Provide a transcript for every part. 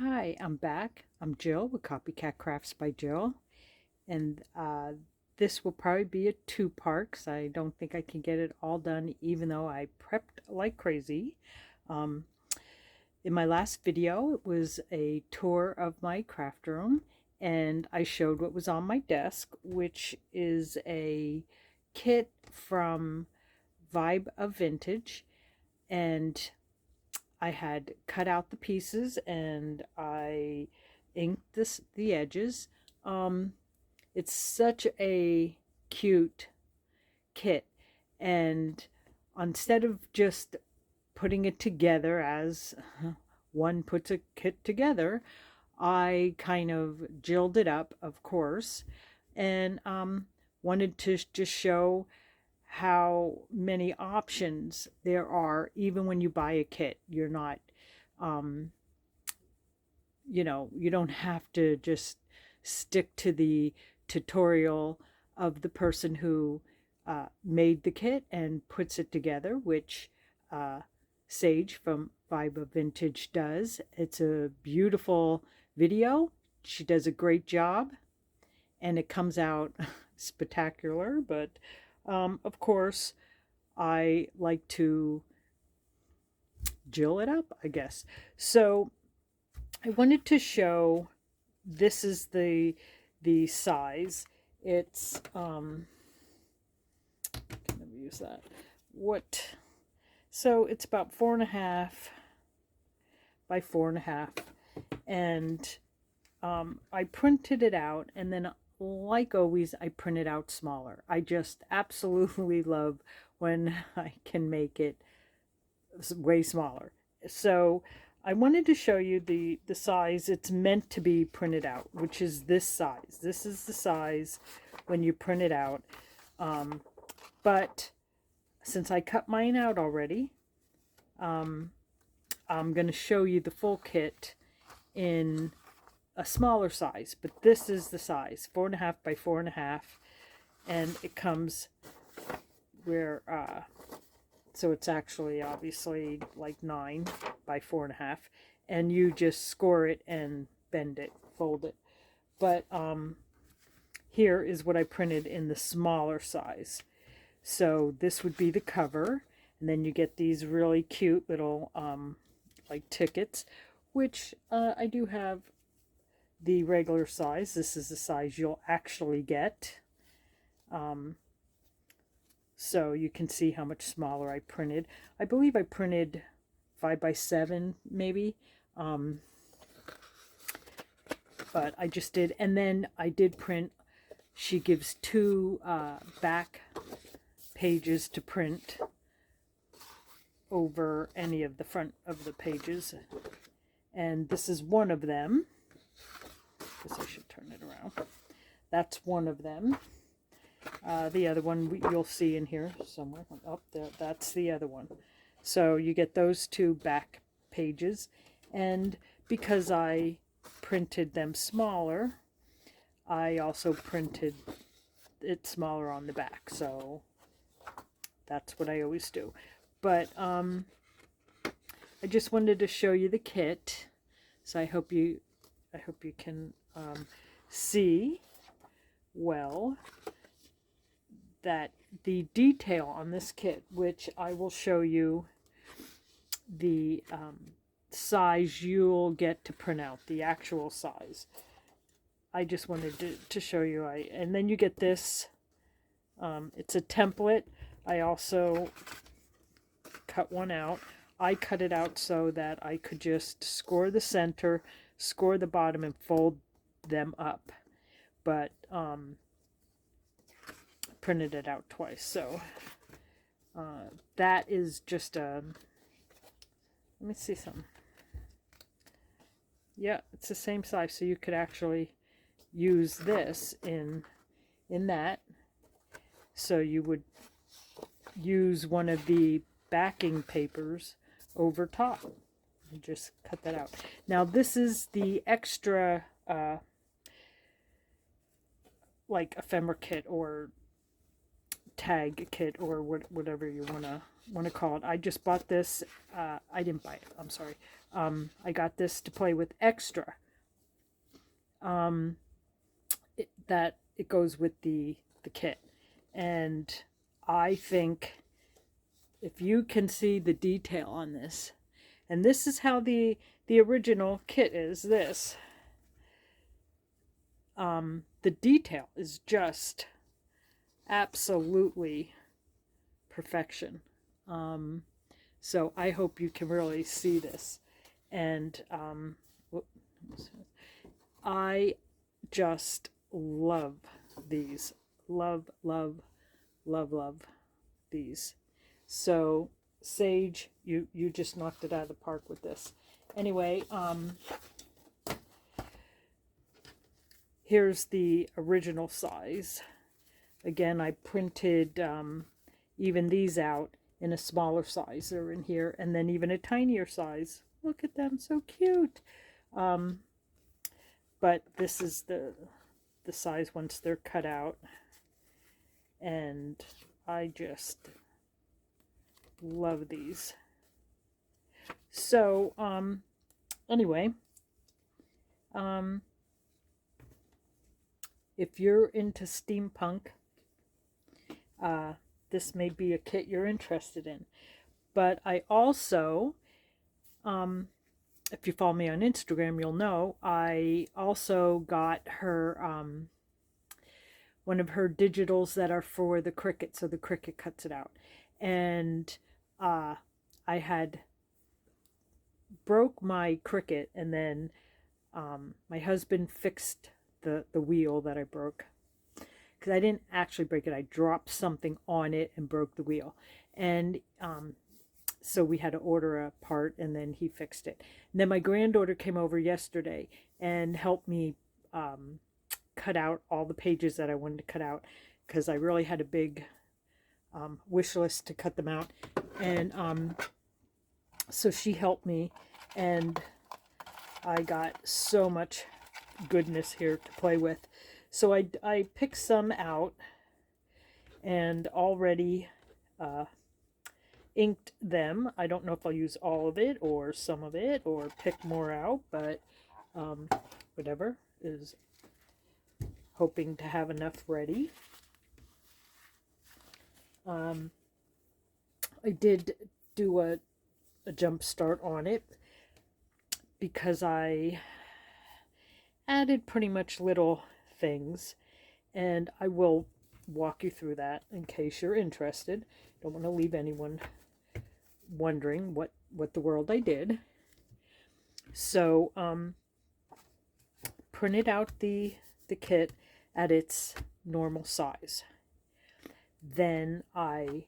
Hi, I'm back. I'm Jill with Copycat Crafts by Jill, and this will probably be a two-part 'cause I don't think I can get it all done, even though I prepped like crazy. Um, in my last video, it was a tour of my craft room, and I showed what was on my desk, which is a kit from Vibe of Vintage, and I had cut out the pieces and I inked the edges. Um, it's such a cute kit, and instead of just putting it together as one puts a kit together, I kind of jilled it up, of course, and wanted to just show how many options there are even when you buy a kit. You're not um you don't have to just stick to the tutorial of the person who made the kit and puts it together, which uh, Sage from Vibe of Vintage does. It's a beautiful video. She does a great job, and it comes out spectacular. But of course, I like to jill it up, I guess. So I wanted to show, this is the size. It's can I use that? What? So it's about 4.5 by 4.5, and I printed it out, and then like always I print it out smaller. I just absolutely love when I can make it way smaller. So I wanted to show you the size it's meant to be printed out, which is this size. This is the size when you print it out. But since I cut mine out already, I'm going to show you the full kit in a smaller size. But this is the size, 4.5 by 4.5, and it comes where so it's actually obviously like 9 by 4.5, and you just score it and bend it, fold it. But here is what I printed in the smaller size. So this would be the cover, and then you get these really cute little like tickets, which I do have the regular size. This is the size you'll actually get. So you can see how much smaller I printed. I believe I printed 5 by 7 maybe. But I just did. And then I did print. She gives 2 back pages to print over any of the front of the pages. And this is one of them. I guess I should turn it around. That's one of them. The other one you'll see in here somewhere. Oh, there, that's the other one. So you get those 2 back pages, and because I printed them smaller, I also printed it smaller on the back. So that's what I always do. But I just wanted to show you the kit. So I hope you can see well that the detail on this kit, which I will show you the size you'll get to print out, the actual size. I just wanted to show you. And then you get this. It's a template. I also cut one out. I cut it out so that I could just score the center, score the bottom, and fold them up. But printed it out twice. So that is just a, let me see something. Yeah, it's the same size, so you could actually use this in that. So you would use one of the backing papers over top. You just cut that out. Now this is the extra like ephemera kit or tag kit, or whatever you want to call it. I just bought this. I didn't buy it. I'm sorry. I got this to play with extra. That it goes with the kit. And I think if you can see the detail on this, and this is how the original kit is, this. The detail is just absolutely perfection. So I hope you can really see this. And I just love these. Love, love, love, love these. So Sage, you just knocked it out of the park with this. Anyway, here's the original size. Again, I printed even these out in a smaller size. They're in here, and then even a tinier size. Look at them, so cute. But this is the size once they're cut out, and I just love these. So anyway, if you're into steampunk, this may be a kit you're interested in. But I also, if you follow me on Instagram, you'll know I also got her one of her digitals that are for the Cricut, so the Cricut cuts it out. And I had broke my Cricut, and then my husband fixed the wheel that I broke. Because I didn't actually break it. I dropped something on it and broke the wheel. And so we had to order a part, and then he fixed it. And then my granddaughter came over yesterday and helped me cut out all the pages that I wanted to cut out, because I really had a big wish list to cut them out. And so she helped me, and I got so much goodness here to play with. So I picked some out and already inked them. I don't know if I'll use all of it or some of it or pick more out, but whatever, is hoping to have enough ready. I did do a jump start on it because I added pretty much little things, and I will walk you through that in case you're interested. Don't want to leave anyone wondering what the world I did. So printed out the kit at its normal size. Then I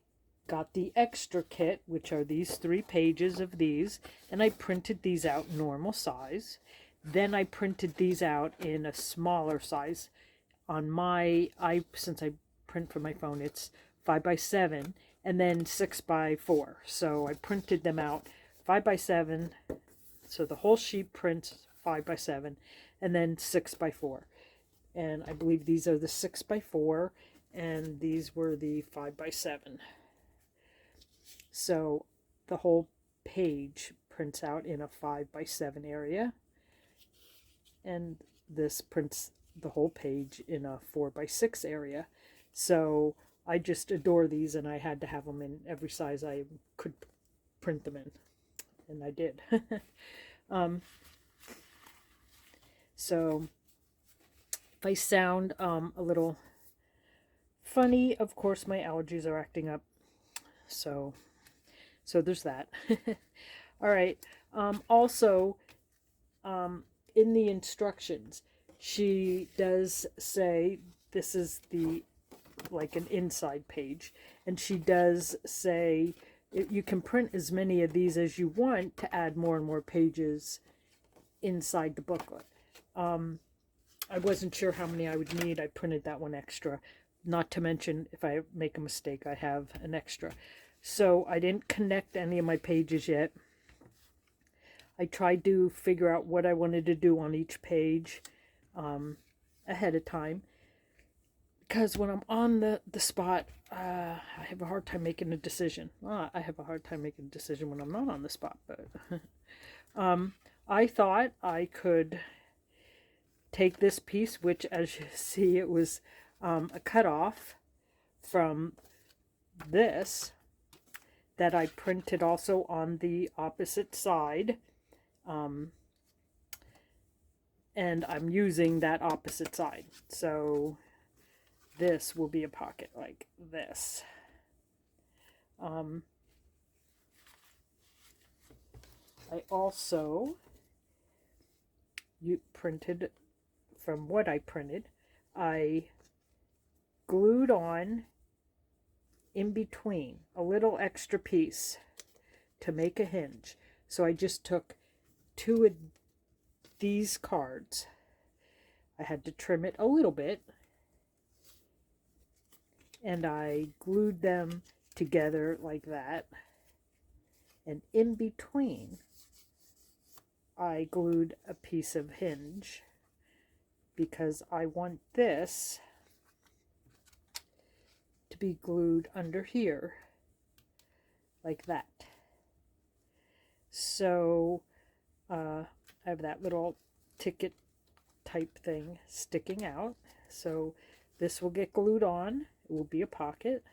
got the extra kit, which are these 3 pages of these, and I printed these out normal size. Then I printed these out in a smaller size. On my, since I print from my phone, it's 5x7 and then 6x4. So I printed them out 5x7. So the whole sheet prints 5x7 and then 6x4. And I believe these are the 6x4 and these were the 5x7. So the whole page prints out in a 5x7 area. And this prints the whole page in a 4x6 area. So I just adore these, and I had to have them in every size I could print them in, and I did. So if I sound a little funny, of course my allergies are acting up, so there's that. All right. Also, in the instructions, she does say this is like an inside page, and she does say you can print as many of these as you want to add more and more pages inside the booklet. I wasn't sure how many I would need. I printed that one extra. Not to mention, if I make a mistake, I have an extra. So I didn't connect any of my pages yet. I tried to figure out what I wanted to do on each page ahead of time, because when I'm on the spot, I have a hard time making a decision. Well, I have a hard time making a decision when I'm not on the spot, but I thought I could take this piece, which as you see it was a cut off from this that I printed also on the opposite side. And I'm using that opposite side. So this will be a pocket like this. I also printed, from what I printed, I glued on in between a little extra piece to make a hinge. So I just took 2 of these cards. I had to trim it a little bit, and I glued them together like that. And in between, I glued a piece of hinge because I want this to be glued under here like that. So I have that little ticket type thing sticking out. So this will get glued on. It will be a pocket.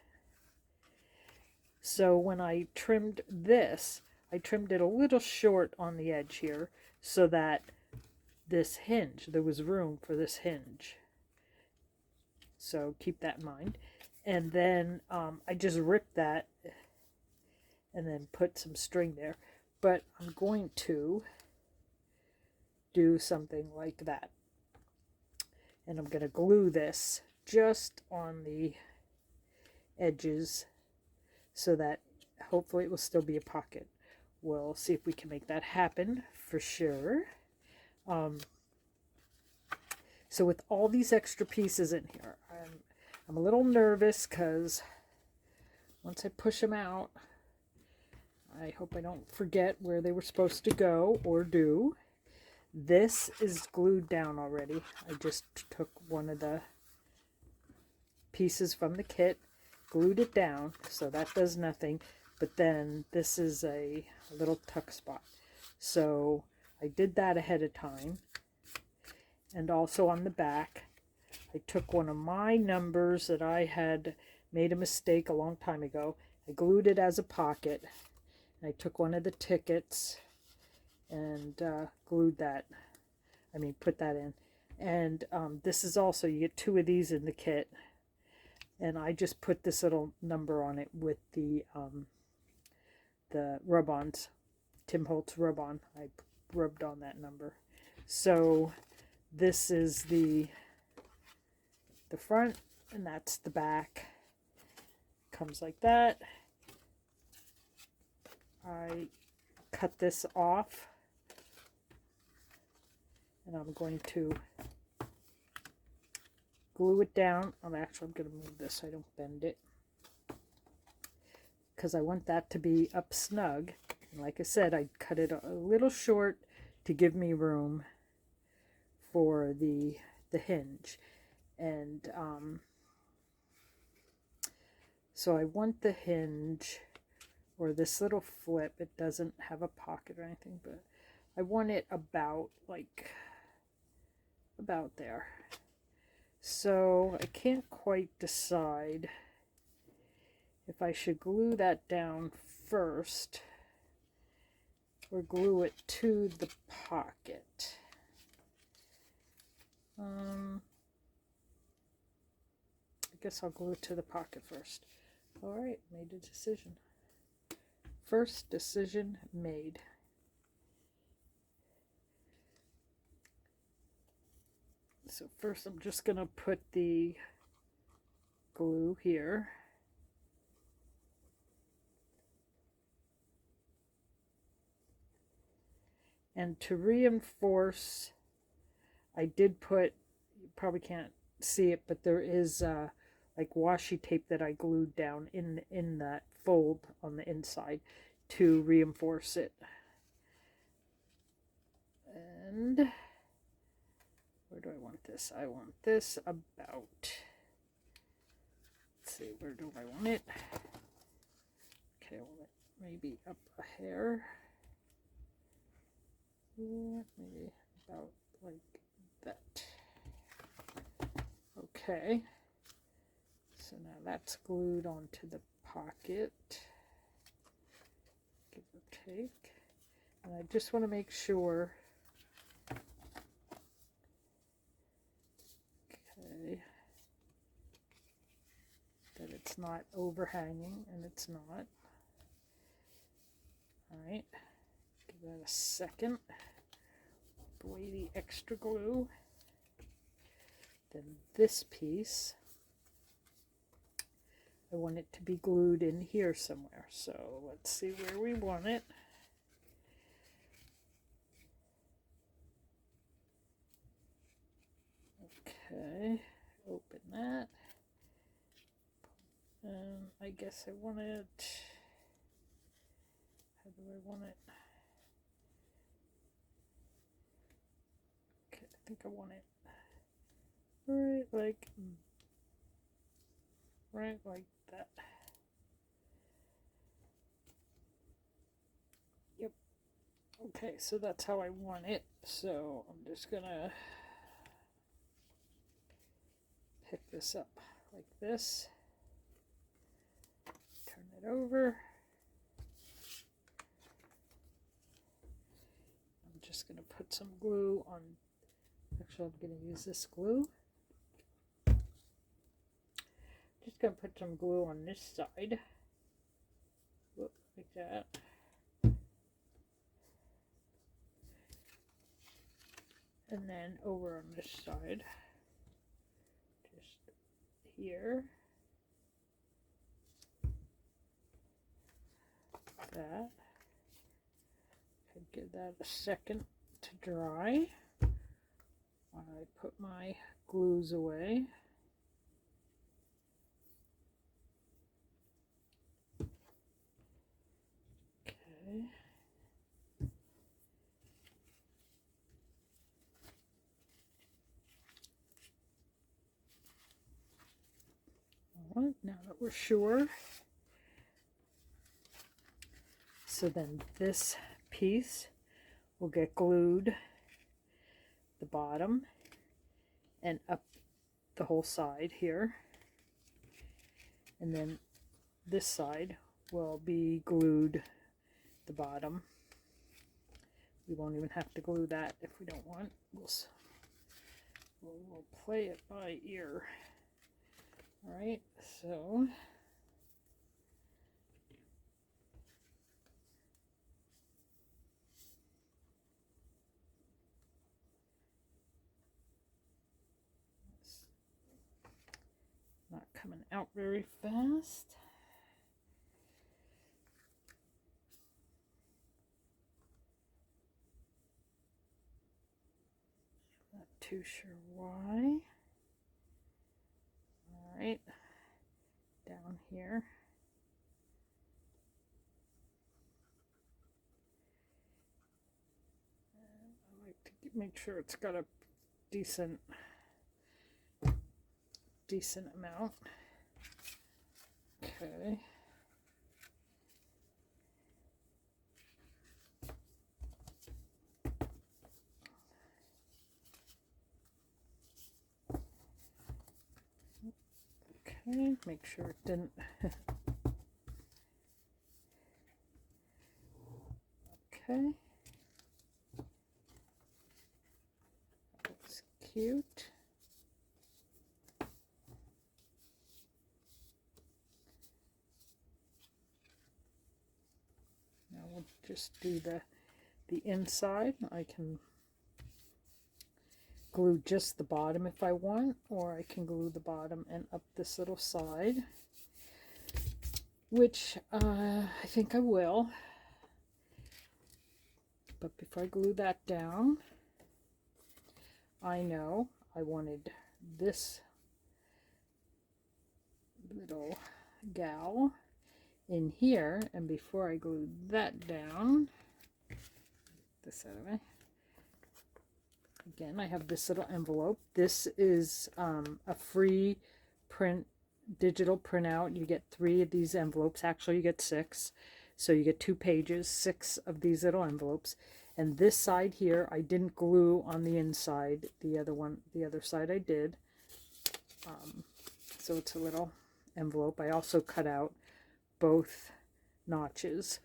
So when I trimmed this, I trimmed it a little short on the edge here so that this hinge, there was room for this hinge. So keep that in mind. And then I just ripped that and then put some string there. But I'm going to do something like that. And I'm going to glue this just on the edges so that hopefully it will still be a pocket. We'll see if we can make that happen for sure. So with all these extra pieces in here, I'm a little nervous because once I push them out, I hope I don't forget where they were supposed to go or do. This is glued down already. I just took one of the pieces from the kit, glued it down, so that does nothing. But then this is a little tuck spot. So I did that ahead of time. And also on the back, I took one of my numbers that I had made a mistake a long time ago. I glued it as a pocket. I took one of the tickets and glued that. Put that in. And this is also, you get 2 of these in the kit. And I just put this little number on it with the rub-ons, Tim Holtz rub-on. I rubbed on that number. So this is the front, and that's the back. Comes like that. I cut this off, and I'm going to glue it down. I'm going to move this so I don't bend it, because I want that to be up snug. And like I said, I cut it a little short to give me room for the hinge. And so I want the hinge, or this little flip, it doesn't have a pocket or anything, but I want it about there. So I can't quite decide if I should glue that down first or glue it to the pocket. I guess I'll glue it to the pocket first. All right, made a decision. First decision made. So first I'm just going to put the glue here. And to reinforce, I did put, you probably can't see it, but there is like washi tape that I glued down in that fold on the inside to reinforce it. And where do I want this? I want this about, let's see, where do I want it? Okay, well, maybe up a hair. Yeah, maybe about like that. Okay, so now that's glued onto the pocket, give or take. And I just want to make sure, okay, that it's not overhanging, and it's not. All right, give that a second. Wipe away the extra glue. Then this piece, I want it to be glued in here somewhere. So let's see where we want it. Okay, open that. I guess I want it, how do I want it? Okay, I think I want it right like that. Yep. Okay, so that's how I want it. So I'm just gonna pick this up like this, turn it over. I'm just gonna put some glue on, actually I'm gonna use this glue. Just gonna put some glue on this side. Whoop, like that. And then over on this side, just here. That. I'd give that a second to dry while I put my glues away. Okay. All right, now that we're sure. So then this piece will get glued the bottom and up the whole side here. And then this side will be glued the bottom. We won't even have to glue that if we don't want. We'll play it by ear. All right, so it's not coming out very fast. Not too sure why. All right, down here. I like to make sure it's got a decent amount. Okay. Okay, make sure it didn't. Okay. That's cute. Now we'll just do the inside. I can glue just the bottom if I want, or I can glue the bottom and up this little side, which I think I will. But before I glue that down, I know I wanted this little gal in here, and before I glue that down, this out of the way. Again, I have this little envelope. This is a free digital printout. You get 3 of these envelopes. Actually, you get 6. So you get 2 pages, 6 of these little envelopes. And this side here, I didn't glue on the inside. The other side I did. So it's a little envelope. I also cut out both notches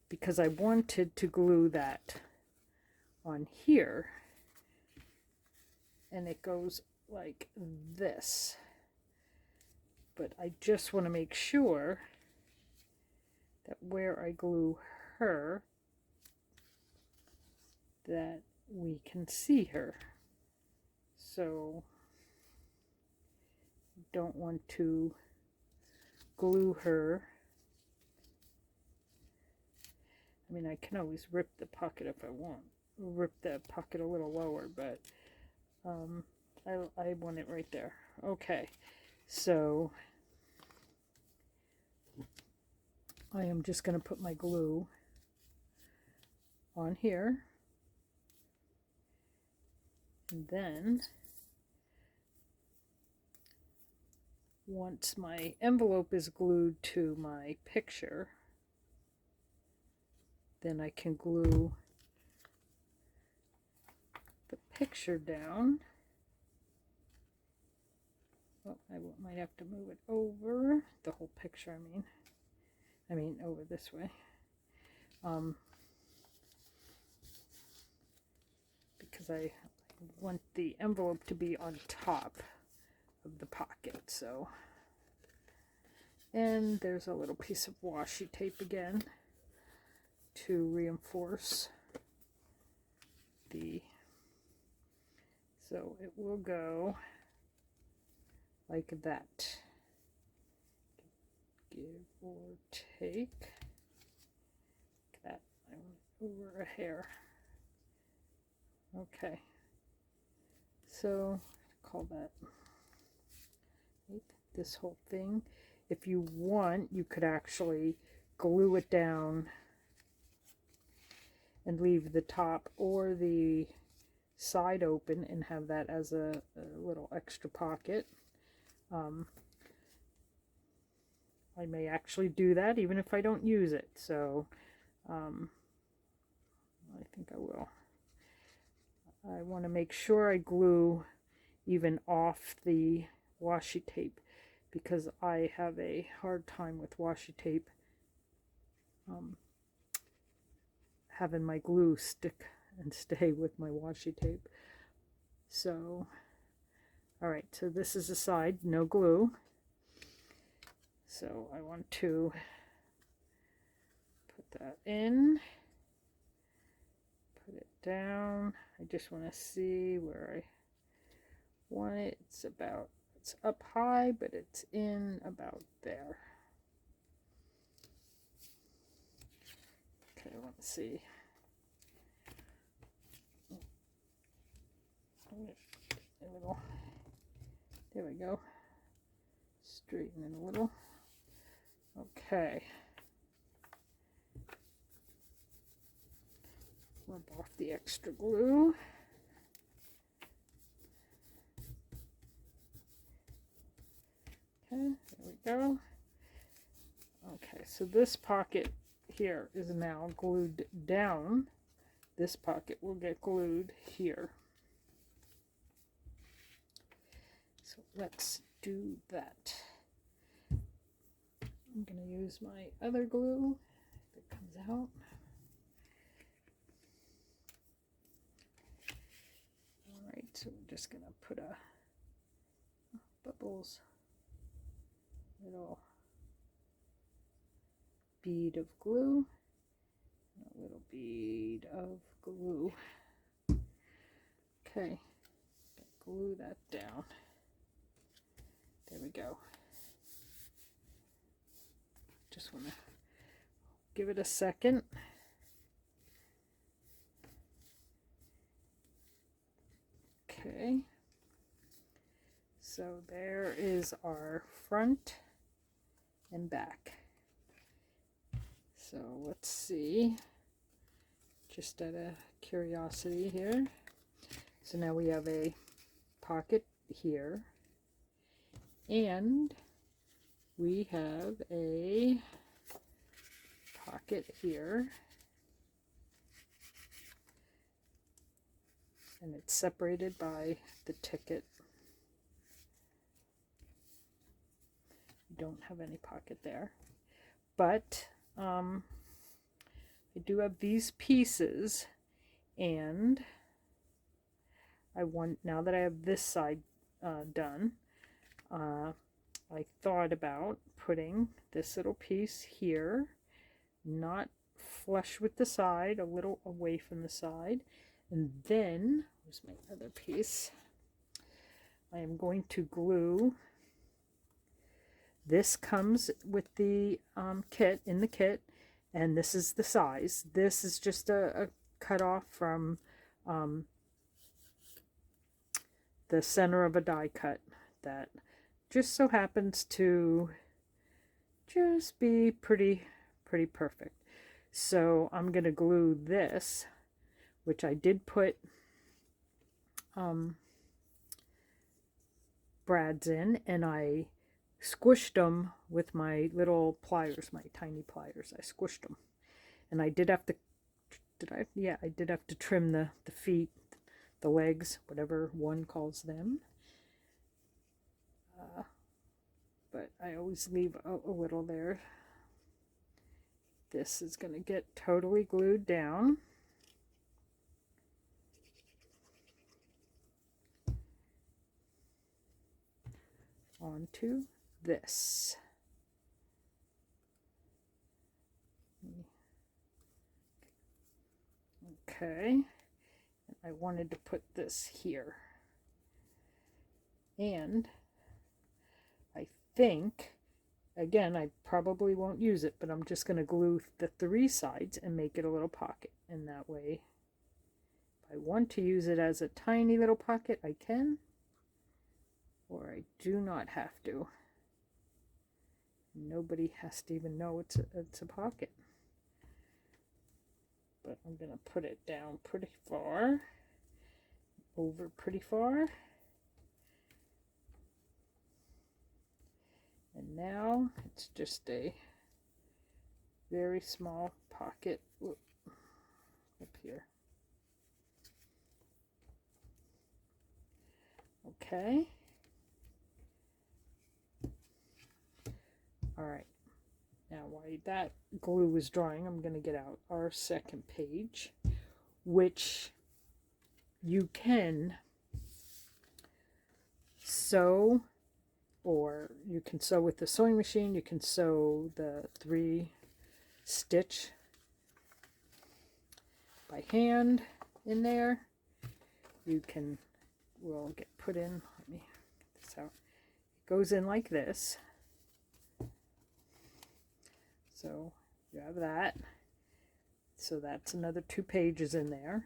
because I wanted to glue that on here. And it goes like this. But I just want to make sure that where I glue her, that we can see her. So don't want to glue her. I mean, I can always rip the pocket if I want. Rip the pocket a little lower, but I want it right there. Okay, so I am just going to put my glue on here. And then once my envelope is glued to my picture, then I can glue the picture down. Oh, I might have to move it over, the whole picture, I mean over this way. Because I want the envelope to be on top of the pocket, so. And there's a little piece of washi tape again to reinforce so it will go like that, give or take that. I want over a hair. Okay, so call that this whole thing. If you want, you could actually glue it down and leave the top or the side open and have that as a little extra pocket. I may actually do that even if I don't use it, so I think I will. I want to make sure I glue even off the washi tape because I have a hard time with washi tape having my glue stick and stay with my washi tape. So, alright, so this is the side, no glue. So I want to put that in, put it down. I just want to see where I want it. It's up high, but it's in about there. Okay, I want to see. A little. There we go. Straighten it a little. Okay. Rub off the extra glue. Okay, there we go. Okay, so this pocket here is now glued down. This pocket will get glued here. So let's do that. I'm going to use my other glue if it comes out. Alright, so we're just going to put a bubbles, little bead of glue, and a little bead of glue. Okay, glue that down. There we go. Just want to give it a second. Okay. So there is our front and back. So let's see, just out of curiosity here. So now we have a pocket here, and we have a pocket here, and it's separated by the ticket. You don't have any pocket there, but I do have these pieces, and I want, now that I have this side done, I thought about putting this little piece here, not flush with the side, a little away from the side, and then, where's my other piece? I am going to glue. This comes with the kit, in the kit, and this is the size. This is just a cut off from the center of a die cut that just so happens to just be pretty perfect. So I'm going to glue this, which I did put brads in, and I squished them with my little pliers, my tiny pliers. I squished them, and I did have to, yeah, I did have to trim the feet, the legs, whatever one calls them. But I always leave a little there. This is going to get totally glued down. Onto this. Okay, I wanted to put this here, and I think, again, I probably won't use it, but I'm just going to glue the 3 sides and make it a little pocket, and that way, if I want to use it as a tiny little pocket, I can, or I do not have to. Nobody has to even know it's a pocket. But I'm going to put it down pretty far, over pretty far. And now it's just a very small pocket up here. Okay. All right. Now, while that glue is drying, I'm going to get out our second page, which you can sew, or you can sew with the sewing machine. You can sew the 3-stitch by hand in there. You can, will get put in, let me get this out. It goes in like this. So you have that. So that's another 2 pages in there.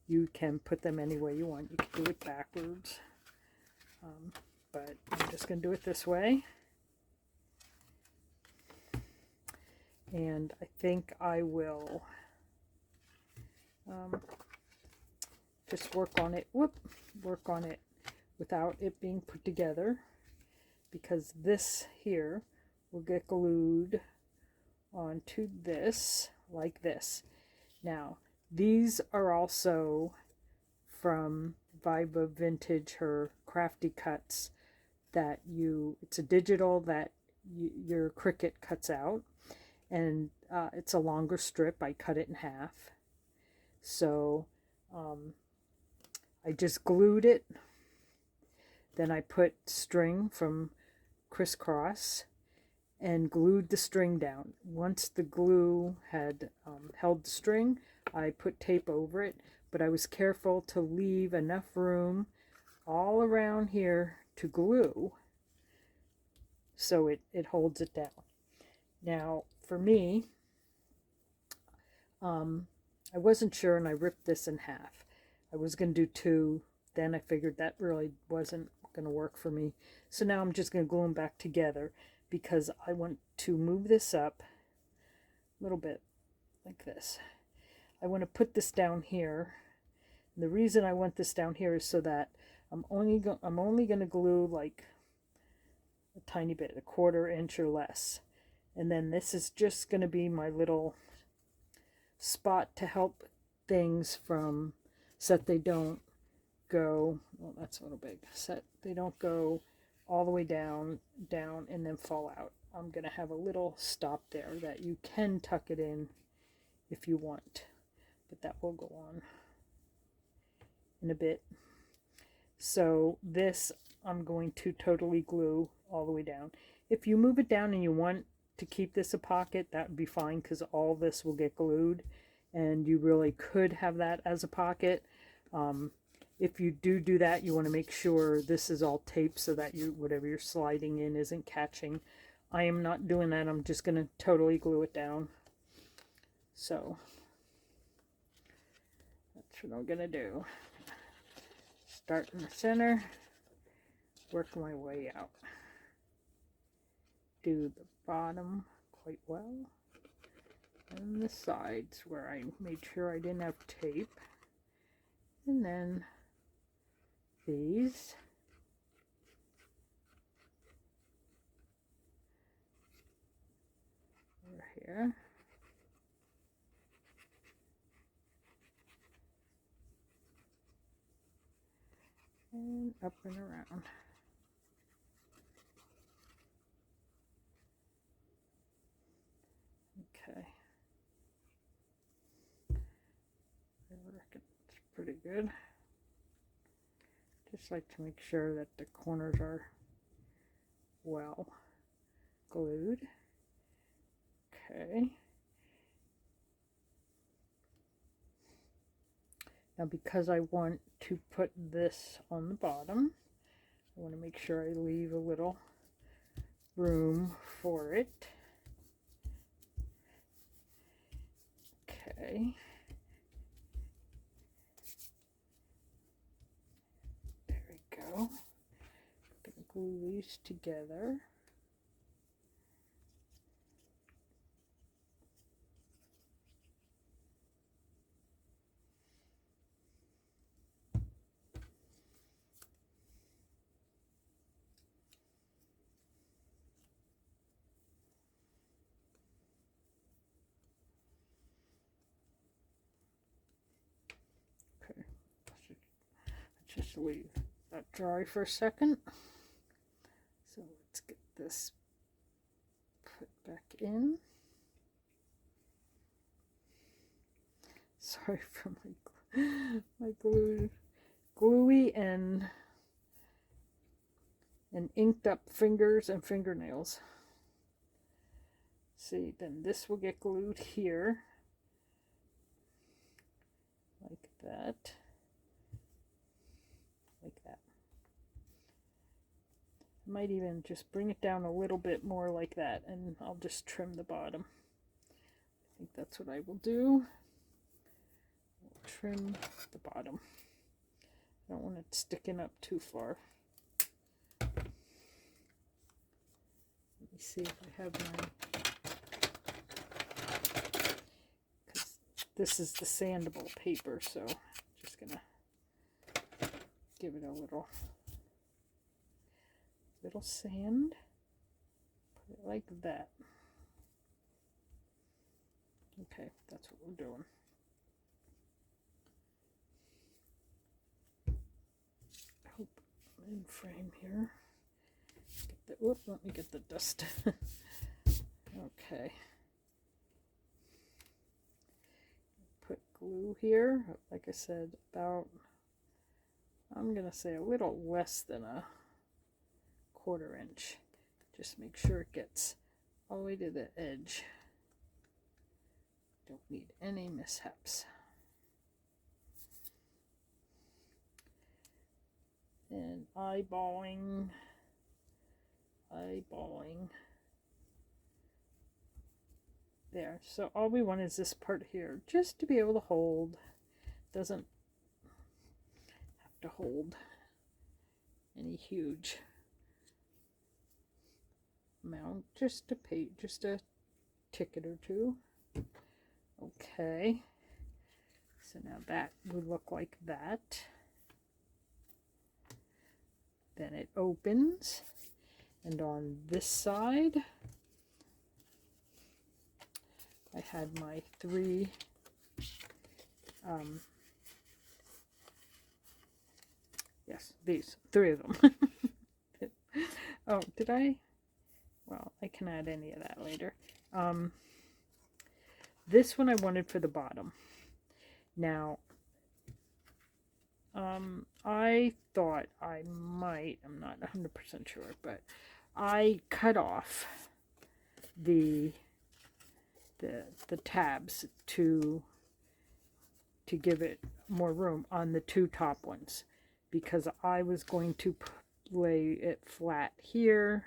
You can put them any way you want. You can do it backwards. But I'm just going to do it this way. And I think I will just work on it. Work on it without it being put together, because this here will get glued onto this like this. Now these are also from Viva Vintage, her crafty cuts that it's a digital that your Cricut cuts out, and it's a longer strip. I cut it in half, so I just glued it, then I put string from Crisscross and glued the string down. Once the glue had held the string, I put tape over it, but I was careful to leave enough room all around here to glue so it holds it down. Now, for me, I wasn't sure, and I ripped this in half. I was going to do 2, then I figured that really wasn't going to work for me. So now I'm just going to glue them back together, because I want to move this up a little bit like this. I want to put this down here. And the reason I want this down here is so that I'm only going to glue like a tiny bit, a 1/4 inch or less. And then this is just going to be my little spot to help things from, so that they don't go, well, that's a little big, they don't go all the way down, and then fall out. I'm going to have a little stop there that you can tuck it in if you want, but that will go on in a bit. So this I'm going to totally glue all the way down. If you move it down and you want to keep this a pocket, that would be fine, because all this will get glued and you really could have that as a pocket. If you do that, you want to make sure this is all taped so that whatever you're sliding in isn't catching. I am not doing that. I'm just going to totally glue it down. So that's what I'm going to do. Start in the center, work my way out. Do the bottom quite well, and the sides where I made sure I didn't have tape, and then these. Over here. And up and around. Okay. I reckon it's pretty good. Just like to make sure that the corners are well glued. Okay. Now, because I want to put this on the bottom, I want to make sure I leave a little room for it. Okay. There we go. I'm going to glue these together. Just leave that dry for a second. So let's get this put back in. Sorry for my gluey and inked up fingers and fingernails. See, then this will get glued here like that. Like that. I might even just bring it down a little bit more like that, and I'll just trim the bottom. I think that's what I will do. I'll trim the bottom. I don't want it sticking up too far. Let me see if I have my... because this is the sandable paper, so I'm just gonna give it a little sand. Put it like that. Okay, that's what we're doing. I hope I'm in frame here. Let me get the dust. Okay. Put glue here, like I said, about, I'm going to say a little less than a 1/4 inch. Just make sure it gets all the way to the edge. Don't need any mishaps. And eyeballing. There. So all we want is this part here, just to be able to hold. Doesn't have to hold any huge amount, just a ticket or two. Okay, so now that would look like that. Then it opens, and on this side I had my 3 Yes, these 3 of them. Oh, did I? Well, I can add any of that later. This one I wanted for the bottom. Now, I thought I might, I'm not 100% sure, but I cut off the tabs to give it more room on the 2 top ones, because I was going to lay it flat here,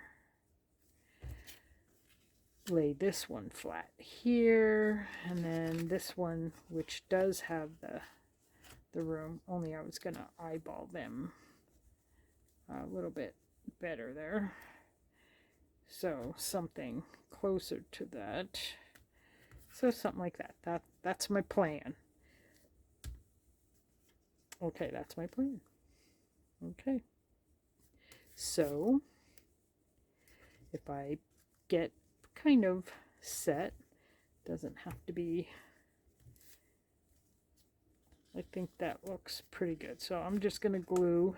lay this one flat here, and then this one, which does have the room, only I was going to eyeball them a little bit better there. So something closer to that. So something like that. That's my plan. Okay, that's my plan. Okay. So if I get kind of set, doesn't have to be, I think that looks pretty good. So I'm just going to glue,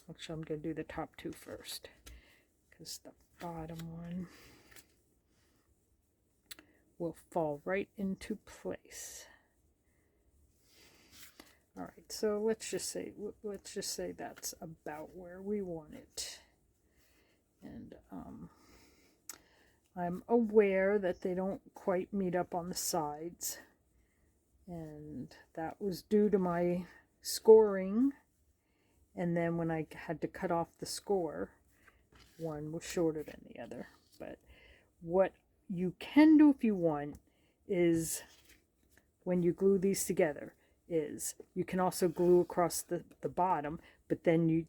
actually I'm going to do the top 2 first, because the bottom one will fall right into place. All right, so let's just say that's about where we want it. And I'm aware that they don't quite meet up on the sides, and that was due to my scoring. And then when I had to cut off the score, one was shorter than the other. But what you can do if you want is, when you glue these together, is you can also glue across the bottom, but then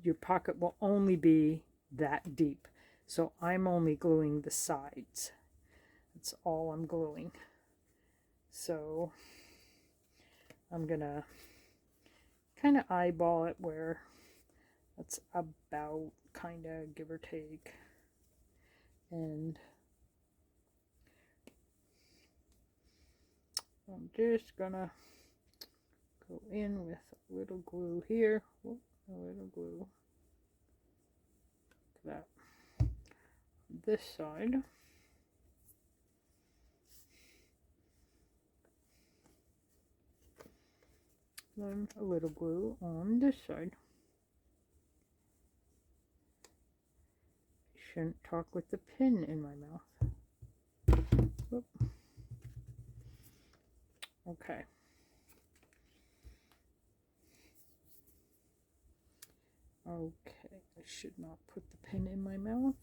your pocket will only be that deep. So I'm only gluing the sides. That's all I'm gluing. So I'm gonna kind of eyeball it where that's about, kind of, give or take. And I'm just gonna go in with a little glue here. Whoop, a little glue. Look at that. This side. Then a little glue on this side. Shouldn't talk with the pin in my mouth. Whoop. Okay. Okay, I should not put the pin in my mouth.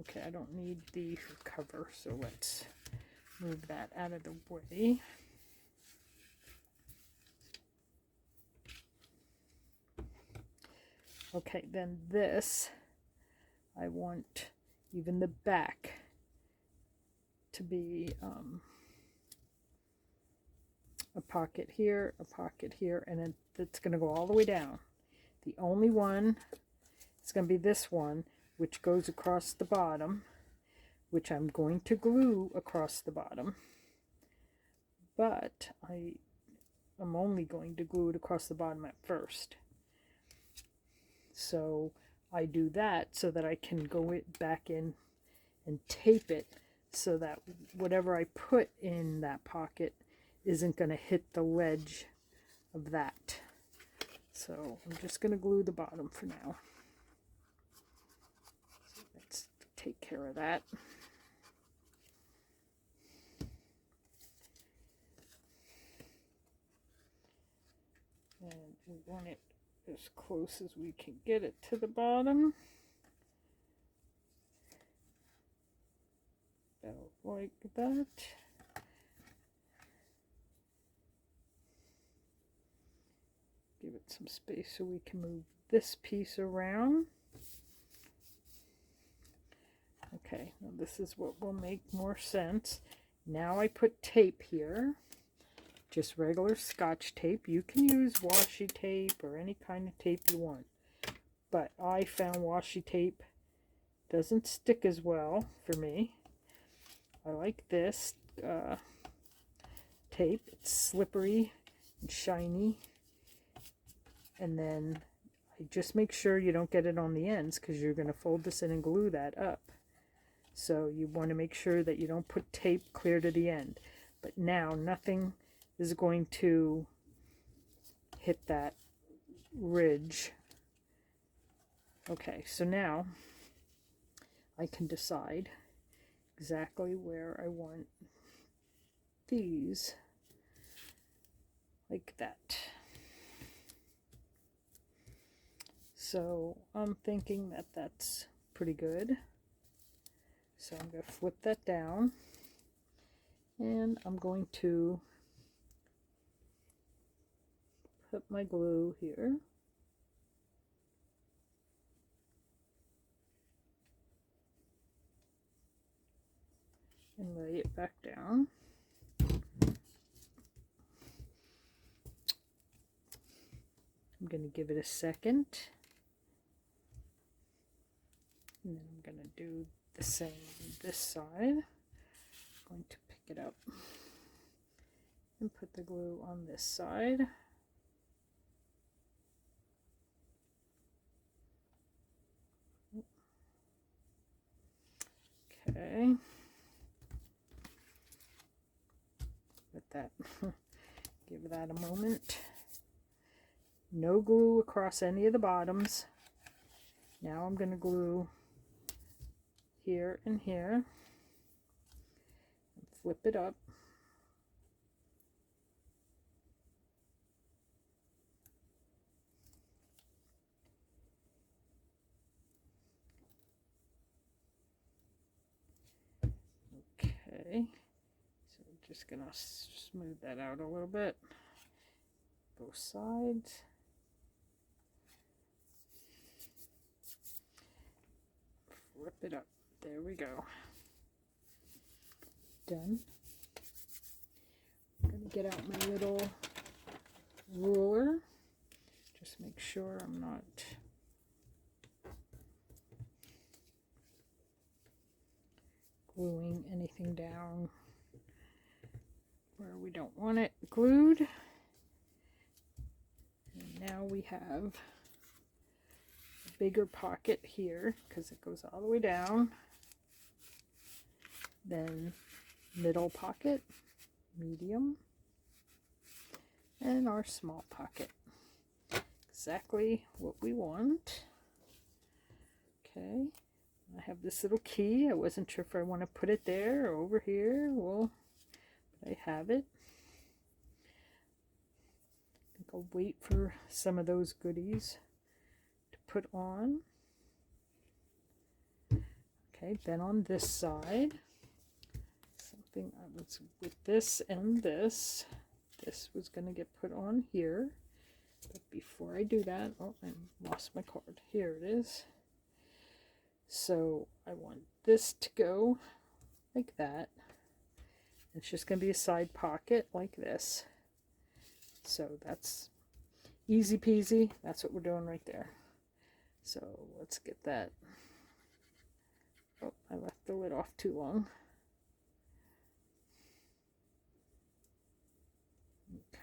Okay, I don't need the cover, so let's move that out of the way. Okay, then this, I want even the back to be a pocket here, and then it's going to go all the way down. The only one is going to be this one, which goes across the bottom, which I'm going to glue across the bottom. But I'm only going to glue it across the bottom at first. So I do that so that I can go it back in and tape it so that whatever I put in that pocket isn't going to hit the ledge of that. So I'm just going to glue the bottom for now. So let's take care of that. And we want it as close as we can get it to the bottom. About like that. Give it some space so we can move this piece around. Okay, now this is what will make more sense. Now I put tape here. Just regular Scotch tape. You can use washi tape or any kind of tape you want. But I found washi tape doesn't stick as well for me. I like this tape. It's slippery and shiny. And then I just make sure you don't get it on the ends, because you're going to fold this in and glue that up. So you want to make sure that you don't put tape clear to the end. But now nothing is going to hit that ridge. Okay, so now I can decide exactly where I want these, like that. So I'm thinking that that's pretty good. So I'm going to flip that down, and I'm going to put my glue here. And lay it back down. I'm going to give it a second. And then I'm going to do the same on this side. I'm going to pick it up and put the glue on this side. Okay. Let that give that a moment. No glue across any of the bottoms. Now I'm going to glue here and here and flip it up. Okay, so I'm just gonna smooth that out a little bit, both sides. Flip it up. There we go. Done. I'm gonna get out my little ruler. Just make sure I'm not gluing anything down where we don't want it glued. And now we have a bigger pocket here because it goes all the way down. Then middle pocket, medium, and our small pocket. Exactly what we want. Okay, I have this little key. I wasn't sure if I want to put it there or over here. Well, but I have it. I think I'll wait for some of those goodies to put on. Okay, then on this side, something I was with this and this was going to get put on here. But before I do that, oh, I lost my card. Here it is. So I want this to go like that. It's just going to be a side pocket like this. So that's easy peasy. That's what we're doing right there. So let's get that. Oh, I left the lid off too long.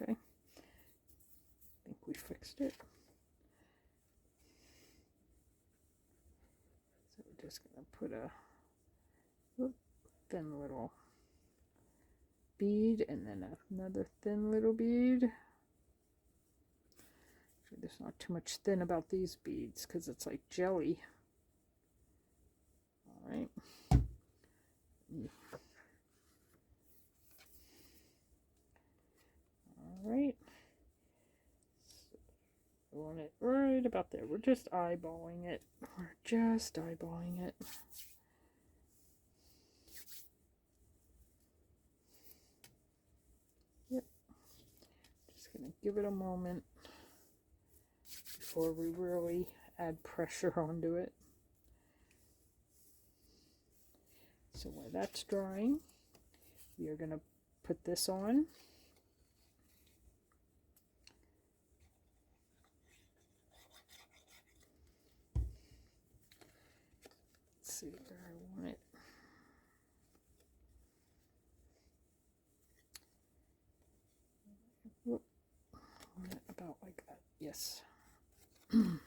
Okay. I think we fixed it. So we're just going to put a thin little bead and then another thin little bead. Sure there's not too much thin about these beads because it's like jelly. All right. All right. So I want it right about there. We're just eyeballing it. We're just eyeballing it. Yep. Just gonna give it a moment before we really add pressure onto it. So while that's drying, we are going to put this on. Let's see where I want it. about like that. Yes. And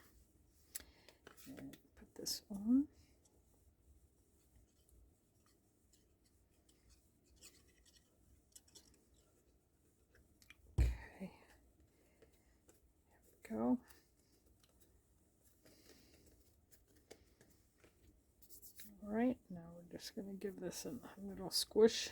put this on. Okay. There we go. All right, now we're just going to give this a little squish.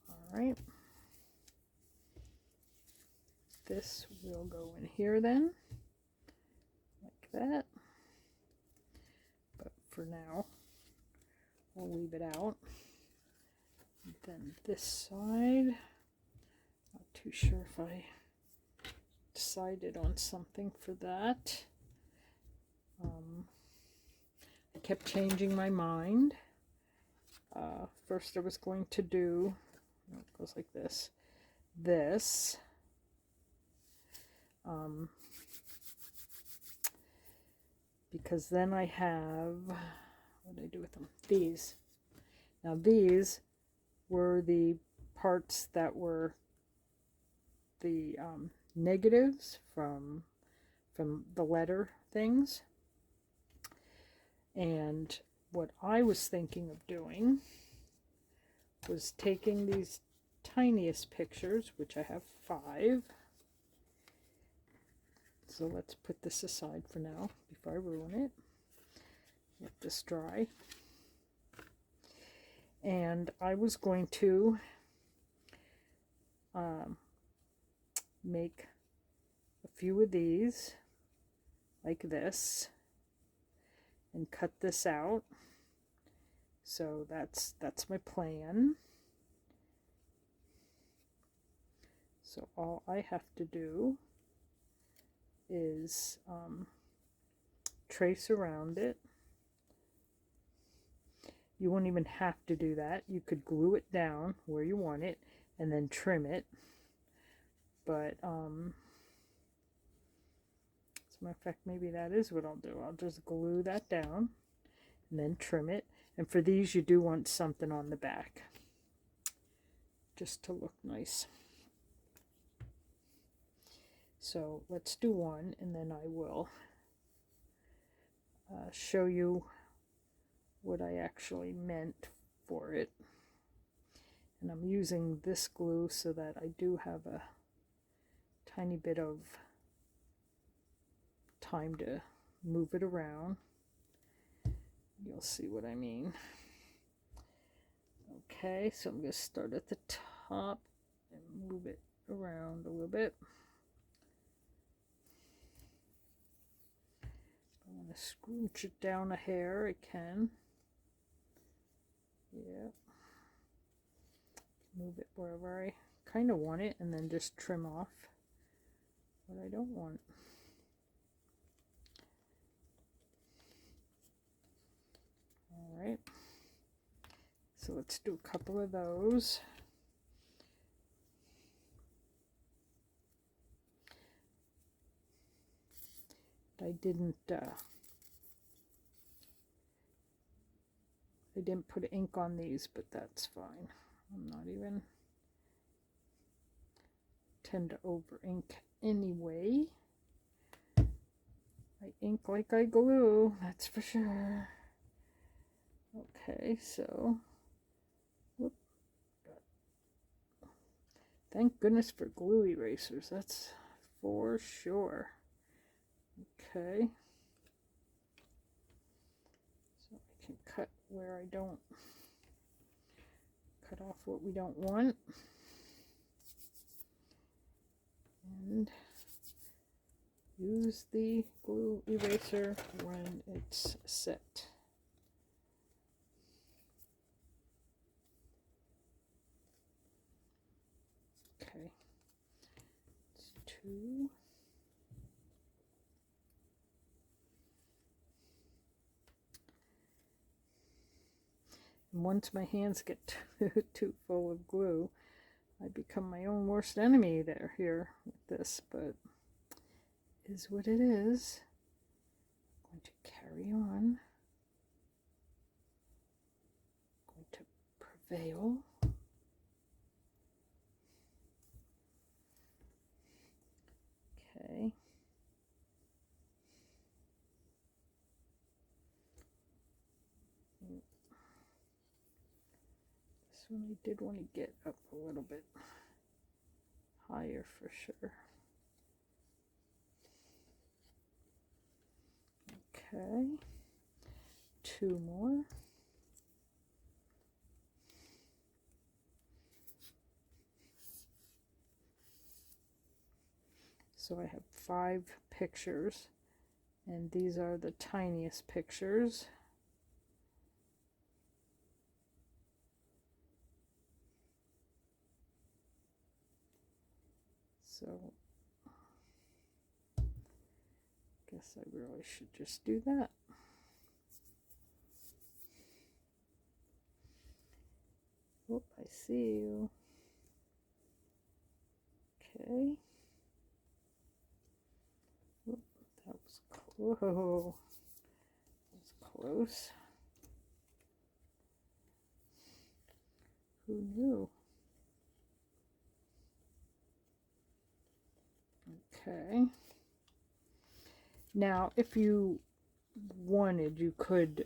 All right. This will go in here then, like that. But for now, we'll leave it out. And then this side, not too sure if I decided on something for that. I kept changing my mind. First I was going to do, it goes like this, because then I have, what did I do with them? These. Now these were the parts that were the negatives from the letter things. And what I was thinking of doing was taking these tiniest pictures, which I have 5. So let's put this aside for now before I ruin it. Let this dry. And I was going to make a few of these like this and cut this out. So that's my plan. So all I have to do is trace around it. You won't even have to do that. You could glue it down where you want it and then trim it. But as a matter of fact, maybe that is what I'll do. I'll just glue that down and then trim it. And for these, you do want something on the back just to look nice. So let's do one, and then I will show you what I actually meant for it. And I'm using this glue so that I do have a tiny bit of time to move it around. You'll see what I mean. Okay, so I'm going to start at the top and move it around a little bit. I want to scrunch it down a hair, I can. Yeah. Move it wherever I kind of want it, and then just trim off what I don't want. Alright. So let's do a couple of those. I didn't put ink on these, but that's fine. I'm not even tend to over ink anyway. I ink like I glue, that's for sure. Okay, so whoop, thank goodness for glue erasers, that's for sure. Okay, so I can cut where I don't, cut off what we don't want, and use the glue eraser when it's set. Okay, it's 2. And once my hands get too full of glue, I become my own worst enemy here with this, but is what it is. I'm going to carry on. veil. Okay. This one I did want to get up a little bit higher for sure. Okay. 2 more. So I have 5 pictures, and these are the tiniest pictures. So guess I really should just do that. Whoop, I see you. Okay. Whoop, that was close. That was close. Who knew? Okay. Now, if you wanted, you could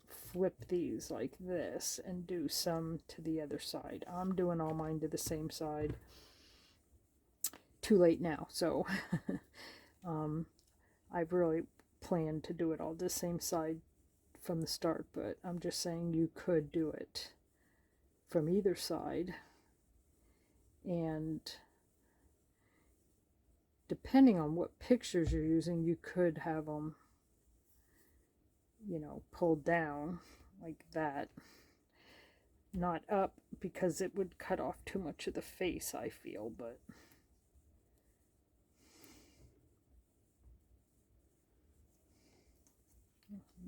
flip these like this and do some to the other side. I'm doing all mine to the same side. Too late now, so I've really planned to do it all the same side from the start, but I'm just saying you could do it from either side, and depending on what pictures you're using, you could have them, you know, pulled down like that, not up, because it would cut off too much of the face, I feel. But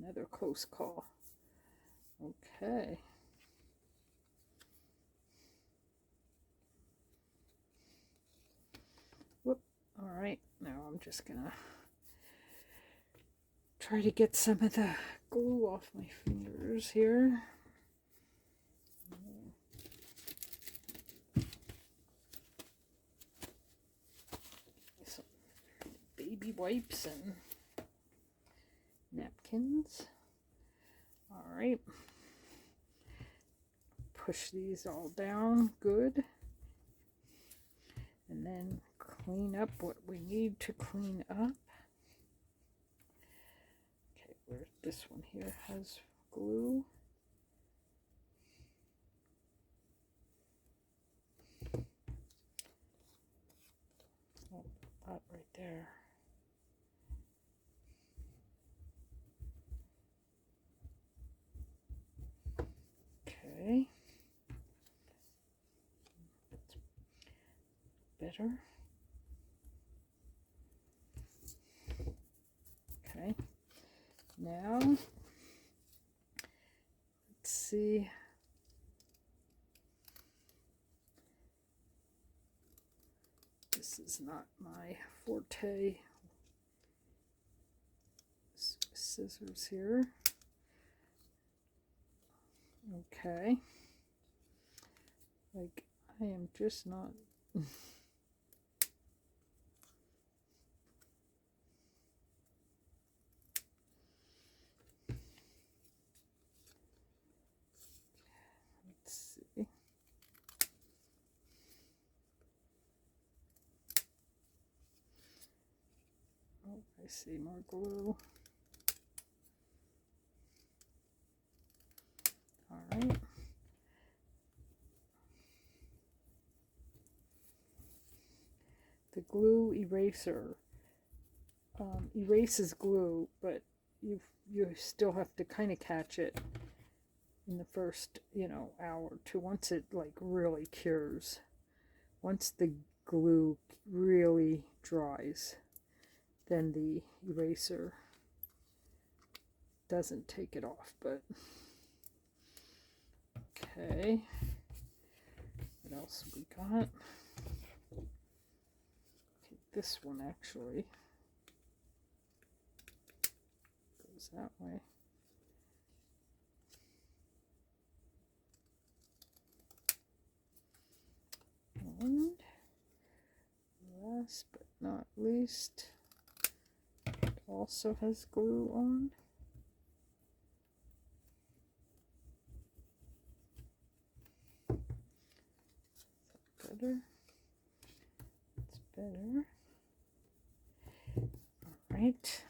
another close call. Okay. Whoop. All right, now I'm just gonna try to get some of the glue off my fingers here. Some baby wipes and napkins. All right. Push these all down good. And then clean up what we need to clean up. Okay, where this one here has glue. Oh, that right there. Okay. That's better. Okay. Now, let's see. This is not my forte. Scissors here. Okay. Like, I am just not... Let's see. Oh, I see more glue. All right. The glue eraser erases glue, but you still have to kind of catch it in the first, you know, hour or two, once it like really cures. Once the glue really dries, then the eraser doesn't take it off. But okay, what else have we got? Okay, this one actually goes that way. And last but not least, it also has glue on. Better. It's better. All right.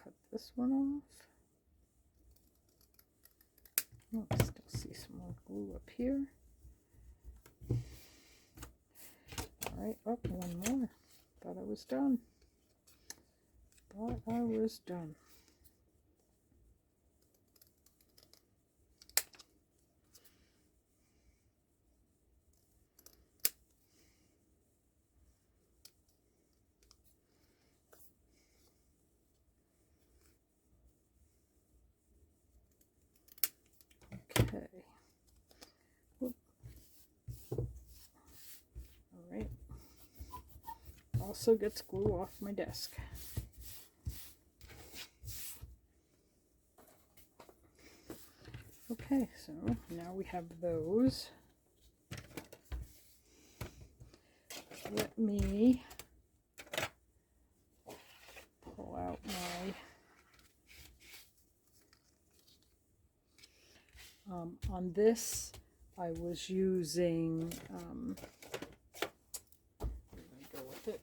Cut this one off. Oh, I still see some more glue up here. All right, up one more. Thought I was done. Thought I was done. Okay. Whoop. All right. Also gets glue off my desk. Okay, so now we have those. Let me pull out my on this I was using where did I go with it?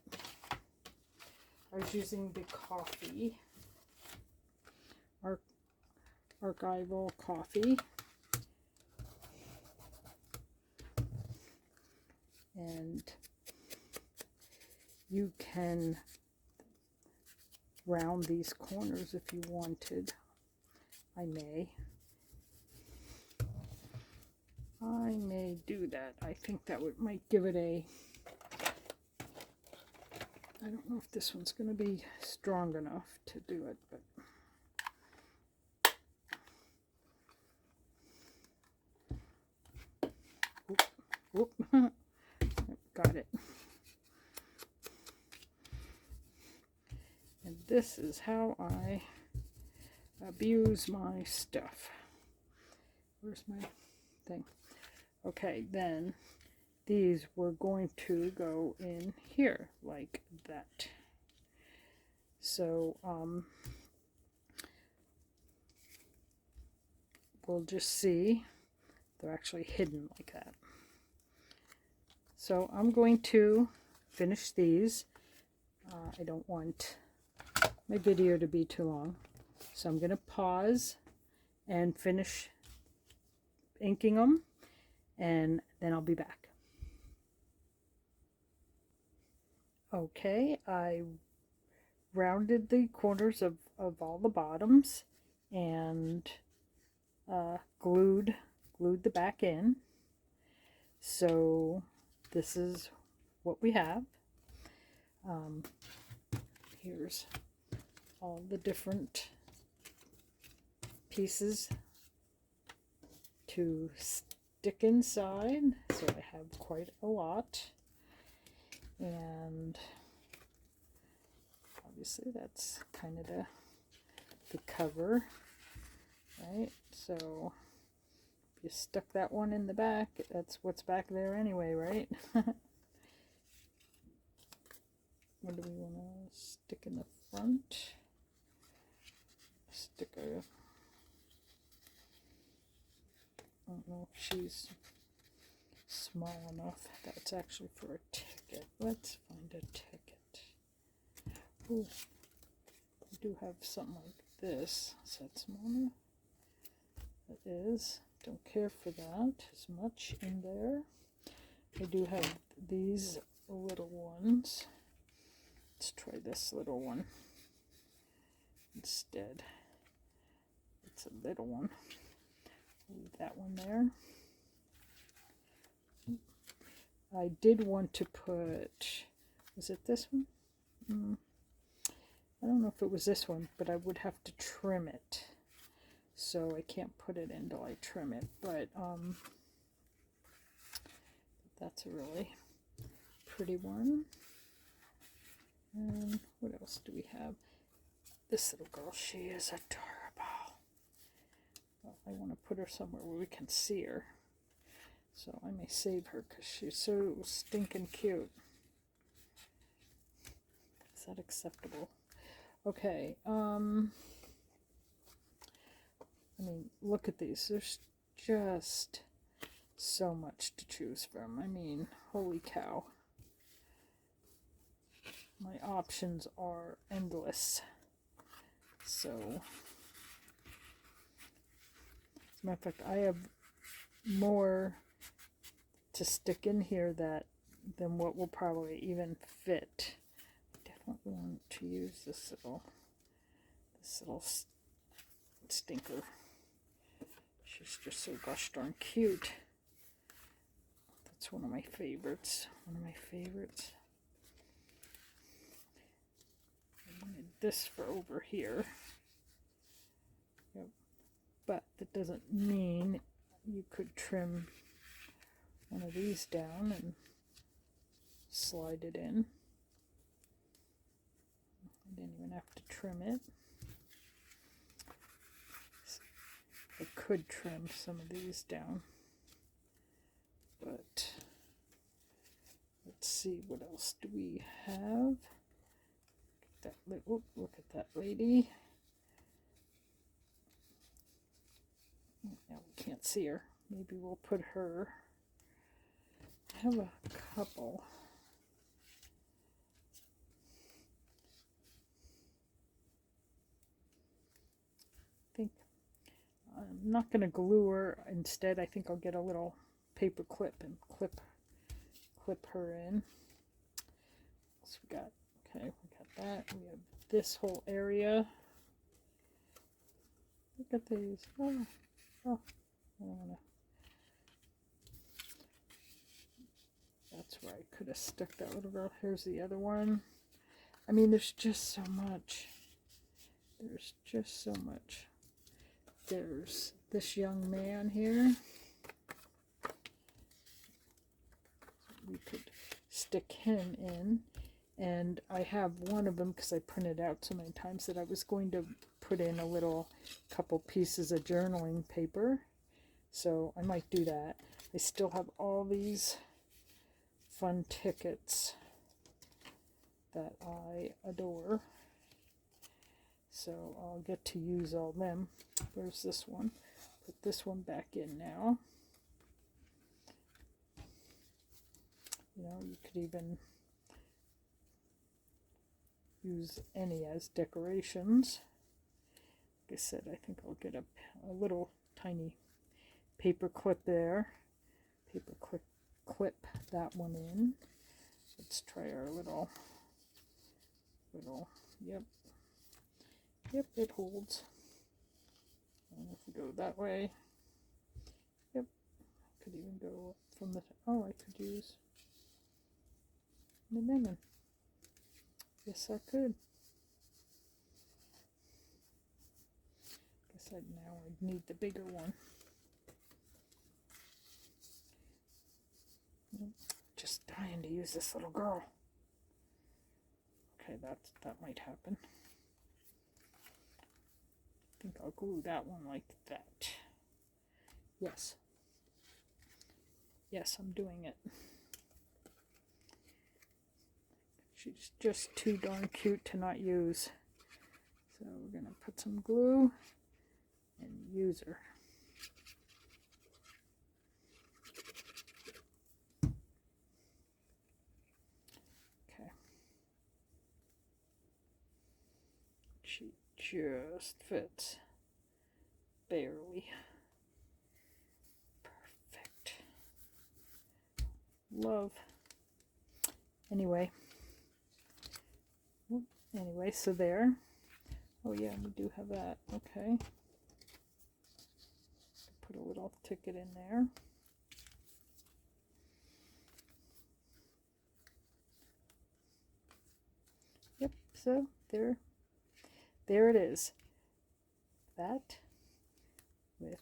I was using the coffee, archival coffee, and you can round these corners if you wanted. I may do that. I think that might give it a, I don't know if this one's going to be strong enough to do it, but whoop, got it. And this is how I abuse my stuff. Where's my thing? Okay, then these were going to go in here like that. So we'll just see. They're actually hidden like that. So I'm going to finish these. I don't want my video to be too long, so I'm going to pause and finish inking them, and then I'll be back. Okay, I rounded the corners of all the bottoms and glued the back in. So this is what we have. Here's all the different pieces to stick inside. So I have quite a lot. And obviously that's kind of the cover, right? So if you stuck that one in the back, that's what's back there anyway, right? What do we want to stick in the front? Stick a, I don't know if she's small enough. That's actually for a ticket. Let's find a ticket. Ooh, I do have something like this. Is that smaller? It is. Don't care for that as much in there. I do have these little ones. Let's try this little one instead. It's a little one. Leave that one there. I did want to put, was it this one? I don't know if it was this one, but I would have to trim it. So I can't put it in until I trim it, but that's a really pretty one. And what else do we have? This little girl, she is adorable. Well, I want to put her somewhere where we can see her. So I may save her because she's so stinking cute. Is that acceptable? Okay, I mean, look at these. There's just so much to choose from. I mean, holy cow. My options are endless. So, as a matter of fact, I have more to stick in here than what will probably even fit. I definitely want to use this little stinker. She's just so gosh darn cute. That's one of my favorites. One of my favorites. I wanted this for over here. Yep. But that doesn't mean you could trim one of these down and slide it in. I didn't even have to trim it. I could trim some of these down, but let's see, what else do we have? Look at that lady. Now we can't see her. Maybe we'll put her. I have a couple. I think I'm not going to glue her. Instead, I think I'll get a little paper clip and clip her in. So we got, okay, we got that. We have this whole area. Look at these. Oh, I don't wanna. That's where I could have stuck that little girl. Here's the other one. I mean, there's just so much. There's just so much. There's this young man here. We could stick him in. And I have one of them because I printed out so many times that I was going to put in a little couple pieces of journaling paper. So I might do that. I still have all these fun tickets that I adore. So I'll get to use all them. Where's this one? Put this one back in now. You know, you could even use any as decorations. Like I said, I think I'll get a little tiny paper clip there. Paper clip that one in. Let's try our little, yep, it holds. And if we go that way, yep, I could even go from the, oh, I could use the lemon. Yes, I could. Guess now I'd need the bigger one. Just dying to use this little girl. Okay, that might happen. I think I'll glue that one like that. Yes. Yes, I'm doing it. She's just too darn cute to not use. So we're going to put some glue and use her. Okay. She just fits. Barely. Perfect. Love. Anyway, so there. Oh yeah, we do have that. Okay. Put a little ticket in there. Yep, so there it is. That with,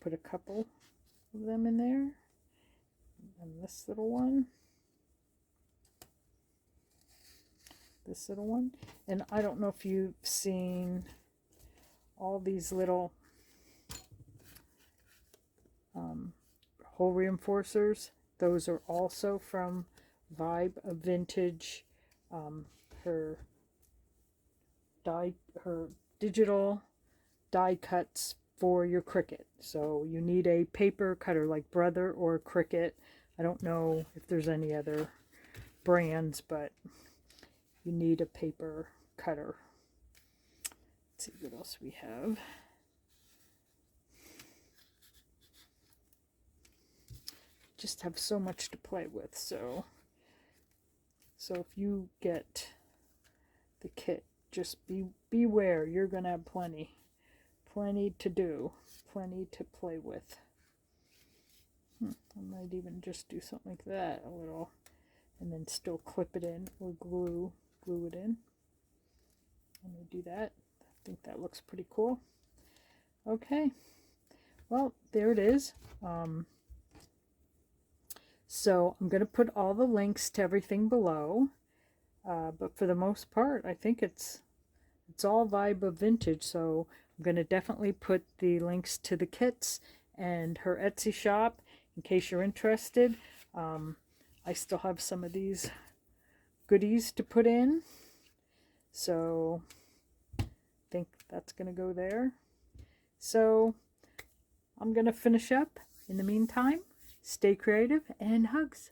put a couple of them in there. And this little one. This little one. And I don't know if you've seen all these little hole reinforcers. Those are also from Vibe of Vintage. Her digital die cuts for your Cricut. So you need a paper cutter like Brother or Cricut. I don't know if there's any other brands, but you need a paper cutter. Let's see what else we have. Just have so much to play with, so if you get the kit, just beware, you're gonna have plenty to do, plenty to play with. I might even just do something like that a little, and then still clip it in or glue it in. Let me do that. I think that looks pretty cool. Okay, well, there it is. So I'm going to put all the links to everything below, but for the most part, I think it's all Vibe of Vintage. So I'm going to definitely put the links to the kits and her Etsy shop in case you're interested. I still have some of these goodies to put in, so I think that's going to go there. So I'm going to finish up. In the meantime, stay creative and hugs.